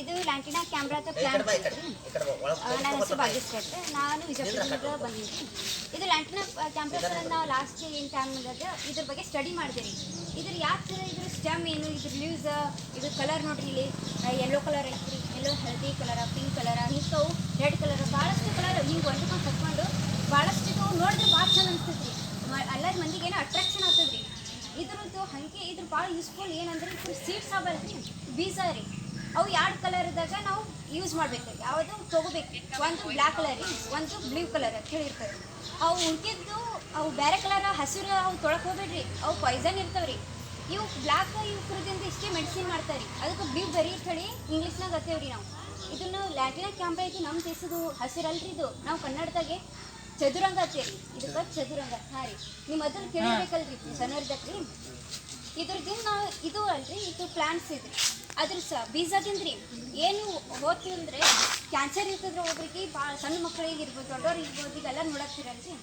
ಇದು ಲ್ಯಾಂಟಿನಾ ಕ್ಯಾಮ್ರಾದ ಪ್ಲಾಂಟ್ ನನ್ನ ಹೆಸರು ಭಾಗ್ಯಶ್ರೀ ಅಂತ. ನಾನು ವಿಜಯಪುರದಿಂದ ಬಂದಿದ್ದೀನಿ. ಇದು ಲ್ಯಾಂಟಿನಾ ಕ್ಯಾಮ್ರಾ ನಾವು ಲಾಸ್ಟ್ ಏನು ಟೈಮ್ದಾಗ ಇದ್ರ ಬಗ್ಗೆ ಸ್ಟಡಿ ಮಾಡಿದೆ. ಇದ್ರ ಯಾಕೆ ಇದ್ರ ಸ್ಟೆಮ್ ಏನು, ಇದ್ರ ಲೀವ್ಸ್, ಇದು ಕಲರ್ ನೋಡ್ರಿ, ಇಲ್ಲಿ ಯೆಲ್ಲೋ ಕಲರ್ ಐತ್ರಿ, ಯೆಲ್ಲೋ ಹಳದಿ ಕಲರ, ಪಿಂಕ್ ಕಲರ, ಹಿಂಗವು ರೆಡ್ ಕಲರ್, ಭಾಳಷ್ಟು ಕಲರ್ ಹಿಂಗೆ ಒಂದಕ್ಕೊಂದು ಹತ್ಕೊಂಡು ಭಾಳಷ್ಟು ನೋಡಿದ್ರೆ ಭಾಳ ಚಂದ ಅನಿಸ್ತೈತಿ ರೀ. ಎಲ್ಲರ ಮಂದಿಗೆ ಏನೋ ಅಟ್ರಾಕ್ಷನ್ ಆಗ್ತದೆ ರೀ. ಇದ್ರದ್ದು ಹಾಗೆ ಇದ್ರ ಭಾಳ ಯೂಸ್ಫುಲ್ ಏನಂದ್ರೆ ಇದ್ರ ಸೀಡ್ಸ್ ಆಗಲ್ರಿ, ಬೀಜ ರೀ. ಅವು ಎರಡು ಕಲರ್ದಾಗ ನಾವು ಯೂಸ್ ಮಾಡಬೇಕು. ಯಾವುದು ತೊಗೋಬೇಕು, ಒಂದು ಬ್ಲ್ಯಾಕ್ ಕಲರ್ ರೀ, ಒಂದು ಬ್ಲೂ ಕಲರ್ ಅಂತ ಹೇಳಿರ್ತಾರೆ. ಅವು ಉಳ್ಕಿದ್ದು ಅವು ಬೇರೆ ಕಲರ್ ಹಸಿರು ಅವು ತೊಳಕ್ಕೆ ಹೋಗ್ಬೇಡ್ರಿ, ಅವು ಪಾಯ್ಸನ್ ಇರ್ತಾವೆ ರೀ. ಇವು ಬ್ಲ್ಯಾಕ್ ಇವು ಕುರಿದಿಂದ ಇಷ್ಟೇ ಮೆಡಿಸಿನ್ ಮಾಡ್ತಾರೆ ರೀ. ಅದಕ್ಕೆ ಬ್ಲೂ ಬೆರಿ ಅಂತ ಹೇಳಿ ಇಂಗ್ಲೀಷ್ನಾಗ ಹತ್ತೇವೆ ರೀ. ನಾವು ಇದನ್ನು ಲ್ಯಾಂಟಿನಾ ಕ್ಯಾಮ್ರಾ ಇದು ನಮ್ಮ ದೇಶದ್ದು ಹಸಿರಲ್ರಿ. ಇದು ನಾವು ಕನ್ನಡದಾಗೆ ಚದುರಂಗ ಹತ್ತೇರಿ, ಇದಕ್ಕೆ ಚದುರಂಗ. ಹಾಂ ರೀ, ನೀವು ಅದನ್ನು ಕೇಳಿರ್ಬೇಕಲ್ರಿ ಸಣ್ಣರ್ದಕ್ಕೆ ರೀ. ಇದ್ರದಿಂದ ನಾವು ಇದು ಅಲ್ರಿ, ಇದು ಪ್ಲಾಂಟ್ಸ್ ಇದ್ರಿ, ಅದ್ರ ಬೀಜದಿಂದ ರೀ ಏನು ಹೋಗ್ತೀವಿ ಅಂದರೆ ಕ್ಯಾನ್ಸರ್ ಇರ್ತದ್ರೆ ಒಬ್ರಿಗೆ, ಭಾಳ ಸಣ್ಣ ಮಕ್ಕಳಿಗೆ ಇರ್ಬೋದು, ದೊಡ್ಡವ್ರಿಗೆ ಇರ್ಬೋದು, ಈಗೆಲ್ಲ ನೋಡಕ್ತಿರಲ್ರಿ.